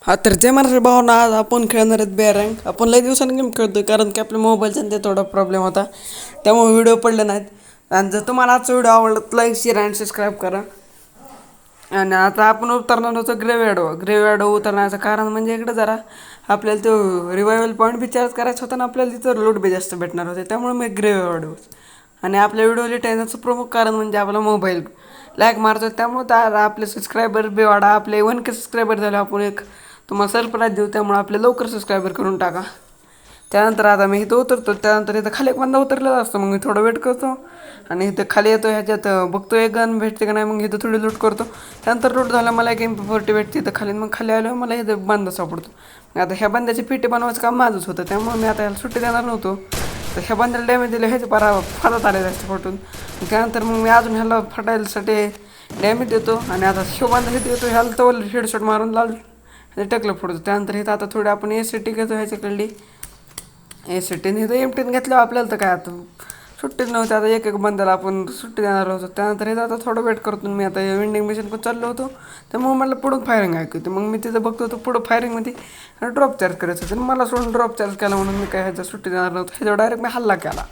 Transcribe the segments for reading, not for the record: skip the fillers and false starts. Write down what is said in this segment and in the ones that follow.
हा तर जय महाराष्ट्र भावना. आज आपण खेळणार आहेत बेअर रँक. आपण लई दिवसांनी गेम खेळतोय कारण की आपल्या मोबाईलचा ते थोडा प्रॉब्लेम होता, त्यामुळे व्हिडिओ पडले नाहीत. आणि जर तुम्हाला आजचा व्हिडिओ आवडला तर लाईक शेअर आणि सबस्क्राईब करा. आणि आता आपण उतरणार होतो ग्रेव्हयार्ड उतरण्याचं कारण म्हणजे इकडे जरा आपल्याला तो रिवायवल पॉईंट बी चार्ज करायचा होता आणि आपल्याला तिथं लूट बी जास्त भेटणार होते, त्यामुळे मी ग्रेव्हयार्ड. आणि आपल्या व्हिडिओ लिट येण्याचं प्रमुख कारण म्हणजे आपला मोबाईल लॅग मारतो, त्यामुळे त्या आपले सबस्क्रायबर बी वाढा. आपले 1K सबस्क्रायबर झाले, आपण एक तुम्हाला सरप्राईज देऊ, त्यामुळे आपले लवकर सबस्क्रायबर करून टाका. त्यानंतर आता मी इथं उतरतो, त्यानंतर इथं खाली एक बंदा उतरलेला असतो, मग मी थोडं वेट करतो आणि इथं खाली येतो. ह्याच्यात बघतो एक गन भेटते का नाही, मग इथं थोडी लूट करतो. त्यानंतर लूट झालं, मला एक MP40 भेटते इथं खाली. मग खाली आलो, मला इथं बंदा सापडतो. आता ह्या बंद्याची पेटी बनवायचं काम माझंच होतं, त्यामुळे मी आता ह्याला सुट्टी देणार नव्हतो. तर ह्या बंद्याला डॅमेज दिलं, ह्याचे फाटत आले जास्त फटून. त्यानंतर मग मी अजून ह्याला फटायसाठी डॅमेज देतो आणि आता बंदा हे देतो ह्याला तो हेडशॉट मारून लाल टकलं फोडतो. त्यानंतर इथं आता थोडी आपण एसिटी घेतो ह्याच्याकडली. एसिटीने इथं एमटीन घेतल्यावर आपल्याला तर काय आता सुट्टीच नव्हती. आता एक बंदाला आपण सुट्टी देणार होतो. त्यानंतर इथं आता थोडं वेट करतो मी. आता वेंडिंग मशीन पण चाललो होतो, त्यामुळे मला पुढं फायरिंग ऐकू येते. मग मी तिथं बघतो होतो पुढं फायरिंगमध्ये ड्रॉप चार्ज करायचं होतं. मला सोडून ड्रॉप चार्ज केला म्हणून मी काय ह्याचा सुट्टी देणार नव्हतं. ह्याच्यावर डायरेक्ट मी हल्ला केला.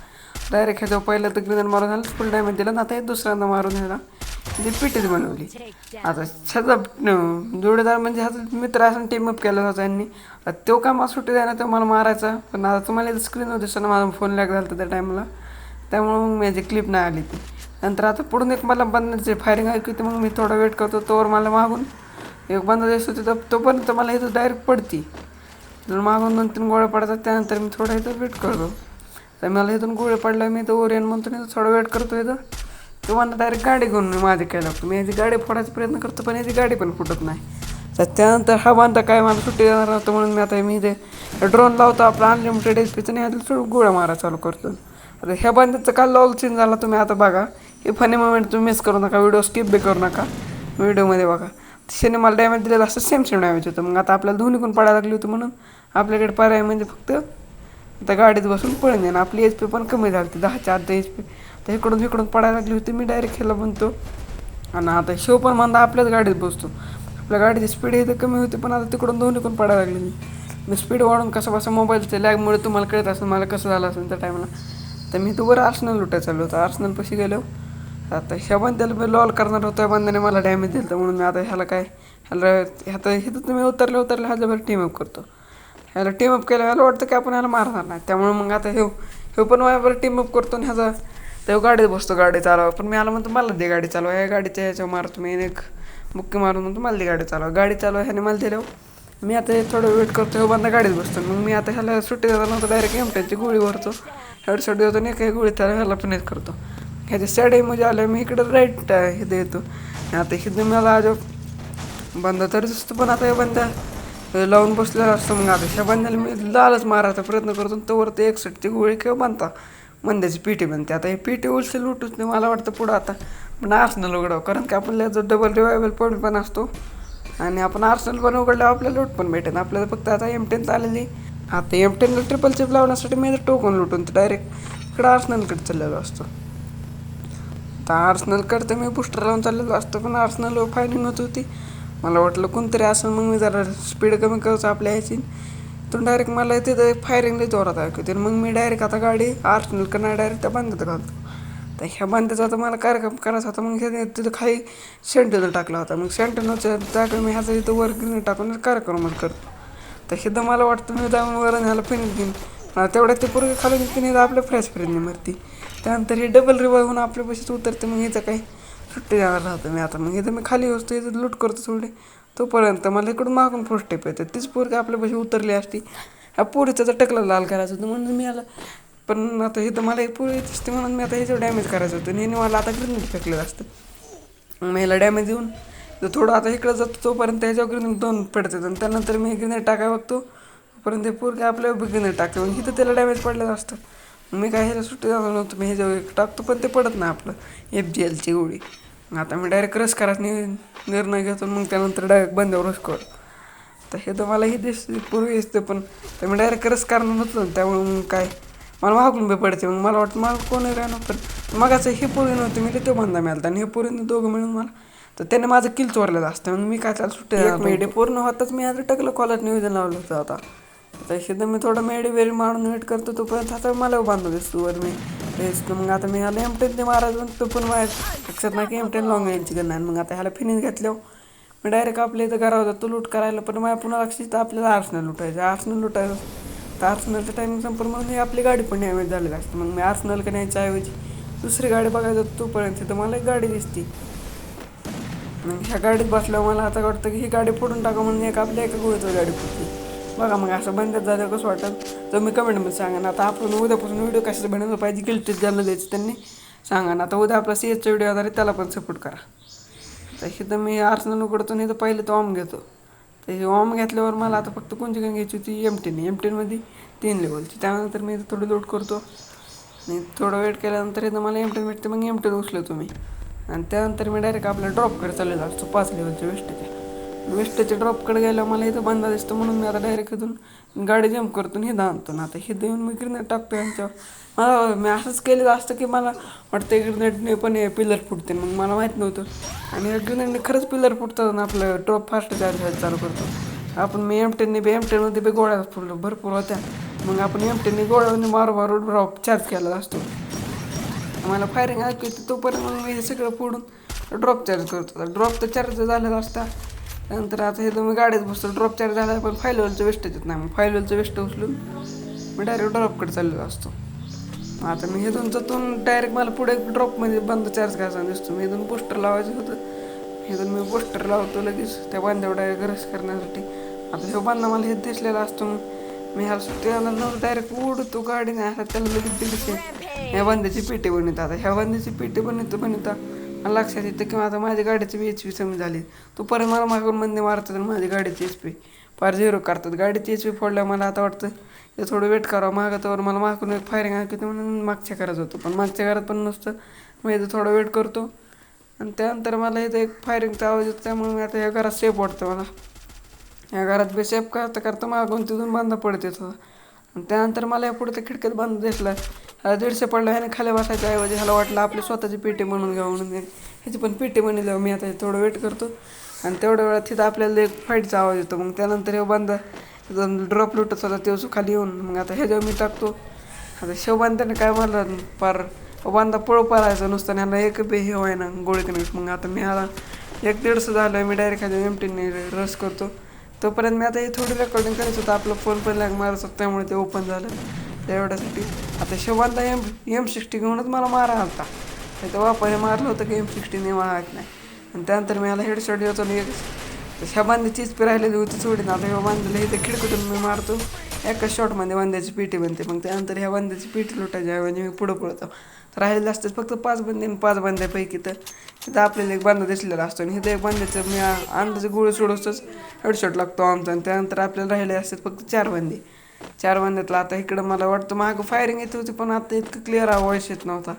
डायरेक्ट ह्याच्यावर पहिलं तर ग्रेनेड मारून ह्याला फुल डॅमेज दिला ना. आता हे दुसऱ्यांदा मारून ह्याला ती पिटीच बनवली. आता ह्याचा जोडीदार म्हणजे ह्याचा मित्र असं टीमअप केला होता यांनी. तो का मला सुट्टी द्यायला, तो मला मारायचा. पण आता तुम्हाला इथं स्क्रीनवर दिसतं ना, माझा फोन लॅग झाला होता त्या टाईमला, त्यामुळे मग माझी क्लिप नाही आली ती. नंतर आता पुढून एक मला बंदाचे फायरिंग ऐकू येते, मग मी थोडा वेट करतो. तोवर मला मागून एक बंदा दिसतो तिथं, तोपर्यंत मला इथं डायरेक्ट पडती. जर मागून 2-3 गोळ्या पडतात, त्यानंतर मी थोडं इथं वेट करतो. तर मला इथून गोळे पडला, मी इथं ओरियन म्हणतो इथं थोडा वेट करतो. इथं तो मला डायरेक्ट गाडी घेऊन मी माझी केला लागतो. मी याची गाडी फोडायचा प्रयत्न करतो, पण याची गाडी पण फुटत नाही. तर त्यानंतर हा बांधा काय मला सुट्टी देणार नव्हतं, म्हणून मी आता मी इथे ड्रोन लावतो आपला अनलिमिटेड एचपीचं आणि ह्याला थोडं गोळ्या मारा चालू करतो. आता ह्या बांध्याचं काल लॉल सीन झाला, तुम्ही आता बघा. हे फनी मोमेंट तुम्ही मिस करू नका, व्हिडिओ स्किप बी करू नका. व्हिडिओमध्ये बघा तिने मला डॅमेज दिलेलं असं सेम डॅमेज होतं. मग आता आपल्याला दोन्हीकडून पडायला लागली होती, म्हणून आपल्याकडे पर्याय म्हणजे फक्त आता गाडीत बसून पळून येणं. आपली एच पी पण कमी झाली होती, 10च्या आत एच पी. तर इकडून पडायला लागली होती. मी डायरेक्ट ह्याला बनतो आणि आता शिव पण म्हणता आपल्याच गाडीत बसतो. आपल्या गाडीची स्पीड इथं कमी होती, पण आता तिकडून दोन्हीकडून पडायला लागली. मी स्पीड वाढून कसं मोबाईलच्या लॅगमुळे तुम्हाला कळत असेल मला कसं झालं असेल त्या टायमाला. तर मी बरं आर्सनल लुटायला चाललो होतं. आर्सनल पशी गेलो. आता ह्या बंद्याला मी लॉल करणार होतो, त्या बंद्याने मला डॅमेज दिलं, म्हणून मी आता ह्याला इथं तुम्ही उतरले ह्याला बरं टीमअप करतो. ह्याला टीमअप केलं, ह्याला वाटतं की आपण ह्याला मारणार नाही, त्यामुळे मग आता हे पण माझ्यावर टीमअप करतो आणि ह्याचा तेव्हा गाडीत बसतो गाडी चालवा. पण मी आला म्हणतो मला दे गाडी चालवा, या गाडीच्या ह्याच्यावर मारतो मी एक बुक्की मारून म्हणतो मला दे गाडी चालवा. ह्याने मला दिल्यावर मी आता थोडं वेट करतो. हे बंदा गाडीत बसतो. मग मी आता ह्याला सुट्टी देता नव्हतं, डायरेक्ट एमट्याची गोळी भरतो, हेडशॉट देतो आणि काही गोळी त्याला ह्याला पण करतो. ह्याच्या सॅडेमध्ये आलं मी इकडं राईट हे देतो. आता इथं मला आज बंदा तरी दिसतो, पण आता हे बंदा लावून बसलेला असतो. मग आता ह्या बंद्याला मी लालच मारायचा प्रयत्न करतो, तोवर ते 61ची गोळी किंवा बनता बंद्याची पीटी बनते. आता हे पीटी उलसे लुटूच नाही मला वाटतं पुढं आता पण आर्सनल उघडावं, कारण की आपल्याला जो डबल रिवायबल पॉईंट पण असतो आणि आपण आर्सनल पण उघडल्यावर आपल्याला लूट पण भेटेल. आपल्याला फक्त आता M10 आलेली. आता M10ला ट्रिपल चिप लावण्यासाठी मी टोकन लुटून तर डायरेक्ट इकडं आर्सनलकडे चाललेलो असतो. तर आर्सनलकडे तर मी बुस्टर लावून चाललेलो असतो, पण आर्सनल फायरिंग होत होती. मला वाटलं कोणतरी असं, मग मी जरा स्पीड कमी करायचं आपल्या ह्याची. तर डायरेक्ट मला तिथं फायरिंग जोरात ऐकू येते. मग मी डायरेक्ट आता गाडी आर्सनलकडनं डायरेक्ट त्या बांधत घालतो. तर ह्या बांध्याचा आता मला कार्यक्रम करायचा होता. मग हे तिथं खाली सेंटेनर टाकला होता. मग सेंटेनरच्या जागा मी ह्याचा इथं वर ग्रीन टाकून कार्यक्रम करतो. तर हिथं मला वाटतं मी जाऊन वर ह्याला फिनिश घेईन. तेवढ्यात ते पूर्वी खालून तिने आपल्या फ्रेश फ्रेंडने मरती. त्यानंतर हे डबल रिवाय होऊन आपल्या पैसे उतरते. मग हिचं काही सुट्टी द्यायला राहतो मी आता. मग इथं मी खाली बसतो, इथं लूट करतो थोडी. तोपर्यंत मला इकडून मागून फर्स्ट स्टेप येते. तीच पोरगी आपल्या पैसे उतरली असती. ह्या पोरीचं तर टकला लाल करायचं होतं म्हणून मी आला. पण आता इथं मला एक पोरी दिसते म्हणून मी आता ह्याच्यावर डॅमेज करायचं होतं. आणि मला आता ग्रेनेड फेकलेलं असतं. मग ह्याला डॅमेज देऊन थोडं आता इकडं जातो, तोपर्यंत ह्याच्यावर ग्रेनेड 2 पडतात आणि त्यानंतर मी ग्रेनेड टाकाय बघतो, तोपर्यंत ते पोरगे आपल्यावर ग्रेनेड टाकते. मग इथं त्याला डॅमेज पडलेलं असतं. मी काय ह्याला सुट्टी जाणार नव्हतं, मी ह्याच्यावर टाकतो, पण ते पडत नाही आपलं FGLची गोळी. आता मी डायरेक्ट रस करायचा निर्णय घेतो. मग त्यानंतर डायरेक्ट बंद्यावर रस करतो. तर हे तर मला ही दिसते पूर्वी दिसते, पण तर मी डायरेक्ट रस करणार नव्हतं, त्यामुळे मग काय मला मागून बी पडते. मग मला वाटतं मला कोणी राहणार, पण मगाचं हे पोरी नव्हतं मी तो बंदा मिळाला आणि हे पोरीनं दोघं मिळून मला तर त्याने माझं किल चोरलेलं असतं. मग मी काय चाल सुट्टी एक मेडी पूर्ण होताच मी आता टकलं कॉलर नियोजन लावलं होतं. आता तशी तर मी थोडं मेडी वेरी मारून वेट करतो तोपर्यंत आता मला बांधू दिसतो वर मी हेच. मग आता मी ह्याला एमटेन महाराज तो पण माझ्या लक्षात नाही की एमटेन लॉंग रेंजची गन आहे. मग आता ह्याला फिनिश घातल्यावर मी डायरेक्ट आपल्या इथं घरावर जातो लूट करायला. पण माझ्या पुन्हा लक्षात आपल्याला आर्सनल लुटायचं तर आर्सनलचं टायमिंग संपूर्ण मग मी आपली गाडी पण डॅमेज झालेली असते. मग मी आर्सनल का न्यायच्या ऐवजी दुसरी गाडी बघायला जातो तोपर्यंत तर मला एक गाडी दिसते. मग ह्या गाडीत बसल्यावर मला आता वाटतं की ही गाडी फोडून टाका म्हणून एक आपल्या एका गोळीचं गाडी फुटली. बघा मग असं बंदच झालं कसं वाटतं तर मी कमेंटमध्ये सांगा ना. आता आपण उद्यापासून व्हिडिओ कशाचं बनवलं पाहिजे गिल्टीच झालं द्यायचं त्यांनी सांगा ना. आता उद्या आपला सीएचचा व्हिडिओ आधारित त्याला पण सपोर्ट करा. तशी तर मी आर्सनल उघडतो नाही तर पहिले तो ऑम घेतो. तर ऑम घेतल्यावर मला आता फक्त कोणती गन घ्यायची होती एमटेनमध्ये 3 लेवलची. त्यानंतर मी थोडी लोड करतो आणि थोडं वेट केल्यानंतर इथं मला एमटेन भेटते. मग एमटेन उचलतो मी आणि त्यानंतर मी डायरेक्ट आपल्या ड्रॉपकडे चाललेला असतो 5 लेवलच्या वेस्टच्या ड्रॉपकडे गेल्यावर मला इथं बंदा दिसतो. म्हणून मी आता डायरेक्ट इथून गाडी जम्प करतो हे आणतो ना. आता हे देऊन मी ग्रेनेड टाकतो यांच्यावर. मला मी असंच केलेलं असतं की मला वाटतं ग्रेनेडने पण पिलर फुटते. मग मला माहीत नव्हतं आणि या ग्रेनेडने खरंच पिलर फुटतात ना. आपलं ड्रॉप फास्ट चार्ज व्हायला चालू करतो. आपण मी एमटेनमध्ये बी गोळ्या भरपूर होत्या. मग आपण एमटेनने गोळ्याने मारू ड्रॉप चार्ज केलेला असतो. मला फायरिंग ऐकू येते तोपर्यंत मग मी हे सगळं फोडून ड्रॉप चार्ज करतो. ड्रॉप तर चार्ज झालेला असता. त्यानंतर आता हे तुम्ही गाडीत बसतो ड्रॉप चार्ज झाला पण 5 लेवलचं वेस्ट येत नाही. मग 5 लेवलचं वेस्ट उचलून मी डायरेक्ट ड्रॉपकडे चाललेलो असतो. आता मी इथून जातून डायरेक्ट मला पुढे ड्रॉपमध्ये बंद चार्ज करायचा दिसतो. मी इथून पोस्टर लावायचं होतं. इथून मी पोस्टर लावतो लगेच त्या बांध्यावर डायरेक्ट रस करण्यासाठी. आता हे बांधा मला हे दिसलेला असतो. मग मी ह्या सुट्टीला डायरेक्ट उडतो गाडीने आता त्याला लगेच दिसते ह्या बांध्याची पेटी बनवतात. आता ह्या बांध्याची पेटी बनवता मला लक्षात येतं किंवा आता माझ्या गाडीची HP कमी झाली. तोपर्यंत मला मागून मंदी मारतात आणि माझी गाडीची HP फार 0 करतात. गाडीची HP फोडल्यावर मला आता वाटतं हे थोडं वेट करावं. मागतावर मला मागून एक फायरिंग ऐकते म्हणून मागच्या घरात होतो. पण मागच्या घरात पण नसतं. मी इथं थोडं वेट करतो आणि त्यानंतर मला इथं एक फायरिंगचा आवाज येतो. त्यामुळे मी आता ह्या घरात सेफ वाटतं मला. ह्या घरात बी सेफ करता मागून तिथून बांधा पडते थोडं. आणि त्यानंतर मला या पुढे त्या खिडक्यात बांधा दिसला. ह्याला 150 पडला. ह्याने खाली बसायच्या ऐवजी ह्याला वाटलं आपली स्वतःची पेटी बनवून घ्यावं म्हणून ह्याची पण पेटी बनवल्यावर मी आता थोडं वेट करतो आणि तेवढ्या वेळात तिथं आपल्याला एक फाईटचा आवाज येतो. मग त्यानंतर हे बांधा ड्रॉप लुटत होता तो खाली येऊन. मग आता ह्याच्यावर मी टाकतो. आता शेवबांध्याने काय मला पार बांधा पळ पळायचं नुसतं आणि ह्याला एक बी हे व्हाय ना गोळी कनेक्ट. मग आता मी ह्याला 1-150 झालं. मी डायरेक्ट ह्याच्या एमटीने रस करतो. तोपर्यंत मी आता हे थोडी रेकॉर्डिंग करायचं होतं. आपलं फोन पण लॅग मारत होतं त्यामुळे ते ओपन झालं एवढ्यासाठी. आता शेवबांधा M60 घेऊनच मला मारा आलता. त्याचं वापर मारलं होतं की M60 मारत नाही. आणि त्यानंतर मी ह्याला हेडशॉट देतो आणि ह्या बांध्याचीच राहिलेली होती सोडीन. आता ह्या बांधायला इथं खिडकीतून मी मारतो. एकाच शॉटमध्ये बांध्याची पेटी बनते. मग त्यानंतर ह्या बांध्याची पेटी लुटायची ऐवजी मी पुढं पळतो. तर राहिलेलं असतं फक्त 5 बंदे आणि 5 बांध्यापैकी तर इथं आपल्याला एक बांधा दिसलेला असतो. आणि इथं एक बांध्याचं मी अंदाजे गोळी सोडवतोच हेडशॉट लागतो आमचा. आणि त्यानंतर आपल्याला राहिले असतात फक्त 4 बांधे. 4 बांध्यातला आता इकडं मला वाटतं मागं फायरिंग येत होती पण आता इतकं क्लिअर आवाज येत नव्हता.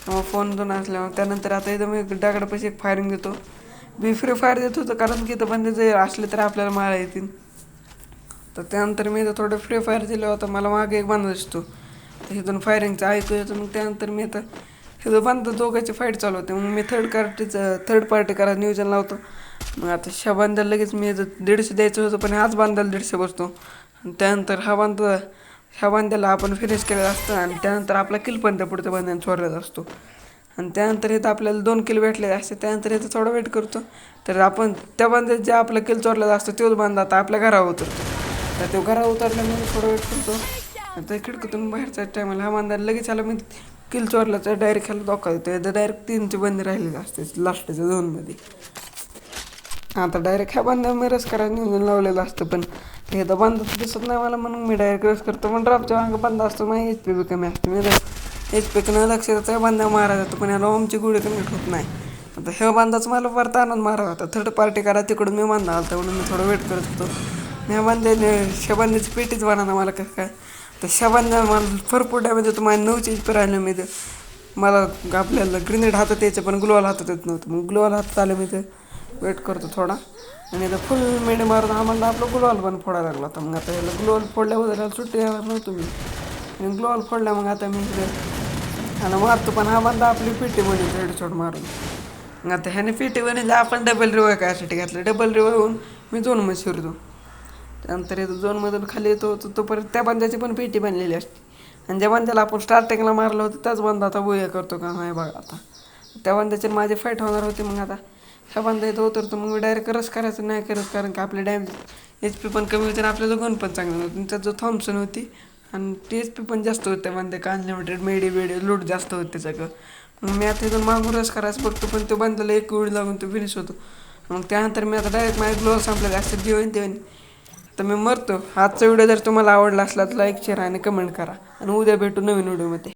मग फोन दोन असल्यामुळे त्यानंतर आता इथं मी दगडापाशी एक फायरिंग देतो. मी फ्री फायर देत होतं कारण की इथं बंदे जर असले तर आपल्याला मारा येतील. तर त्यानंतर मी इथं थोडं फ्री फायर दिलं होतं. मला मागे एक बांधा दिसतो. तर इथून फायरिंगचं ऐकू येतं. मग त्यानंतर मी आता इथं बांधा दोघांची फाईट चालू होते. मग मी थर्ड पार्टी करायचं नियोजन लावतो. मग आता ह्या बांधाला लगेच मी 150 द्यायचं होतं पण ह्याच बांधाला 150 बसतो. आणि त्यानंतर ह्या बांध्याला आपण फिनिश केलेलं असतं आणि त्यानंतर आपला किल पण त्या पुढच्या बांध्याने चोरलेला असतो. आणि त्यानंतर इथं आपल्याला 2 किल भेटलेले असते. त्यानंतर इथं थोडा वेट करतो. तर आपण त्या बांध्यात जे आपलं किल चोरलेला असतो तोच बांधा आता आपल्या घरावर उतरतो. तर तो घरावर उतरल्यामुळे थोडा वेट करतो. आता खिडकीतून बाहेरचा टायमाला हा बांधा लगेच आला मी किल चोरल्याचा डायरेक्ट ह्याला धोका देतो. इथं डायरेक्ट 3चे बंदे राहिलेले असते लास्टच्या 2मध्ये. आता डायरेक्ट ह्या बांधा मी रस करायला नियोजन लावलेलं असतं. पण हे तर बांधा दिसत नाही मला म्हणून मी डायरेक्ट रस करतो. पण ड्रॉपच्या मागं बांधा असतो माझी HP बी कमी असते. मी HP न लक्ष देता बांधा मारा जातो पण ह्याला ओमची गोळी कनेक्ट होत नाही. आता ह्या बांधाच मला परत आनंद मारा होता. थर्ड पार्टी करा तिकडून मी बांधा आलता म्हणून मी थोडं वेट करत होतो. ह्या बांध्याची पेटीच बनवणार मला कसं काय. तर ह्या बांधा मला भरपूर डॅमेज होतो. माझ्या 9ची HP राहिलं मी ते मला आपल्याला ग्रेनेड हातात यायचं पण ग्लोवाल हातात येत नव्हतं. मग ग्लोवाल हातात आलं मी ते वेट करतो थोडा आणि आता फुल मेडी मारून आम्हाला आपलं ग्लोवाल पण फोडायला लागला होता. मग आता याला ग्लोवाल फोडल्याबद्दल सुट्टी येणार नव्हतो मी आणि ग्लोवाल फोडल्या. मग आता मी ह्याला मारतो पण हा बांधा आपली पेटी मध्ये हेडशॉट मारून. मग आता ह्याने पेटी बनवली आपण डबल रिवाय कायसाठी घेतलं डबल रिवाय होऊन मी झोनमध्ये शिरतो. त्यानंतर येतो झोनमधून खाली येतो तोपर्यंत त्या बंद्याची पण पेटी बनलेली असते. आणि ज्या बंद्याला आपण स्टार्टिंगला मारलं होतं त्याच बंदा आता बुया करतो का नाही बघा आता. त्या बंद्याची माझी फाईट होणार होती मग आता ह्या बंदा इथं उतरतो मग मी डायरेक्ट रस करायचं नाही करत कारण की आपले डॅमेज HP पण कमी होते आणि आपल्याला गन पण चांगलं होतं. त्यात जो थॉम्सन होती आणि THP पण जास्त होते म्हणते का अनलिमिटेड मेडी लूट जास्त होते सगळं. मग मी आता इथून मागून रस करायचं बघतो पण तो बंदाला एक वेळ लागून तो फिनिश होतो. मग त्यानंतर मी आता डायरेक्ट माझे ग्लो संपलेले असतात जे होईन ते होईन. तर मी मरतो. आजचा व्हिडिओ जर तुम्हाला आवडला असला तर लाईक शेअर आणि कमेंट करा आणि उद्या भेटू नवीन व्हिडिओमध्ये.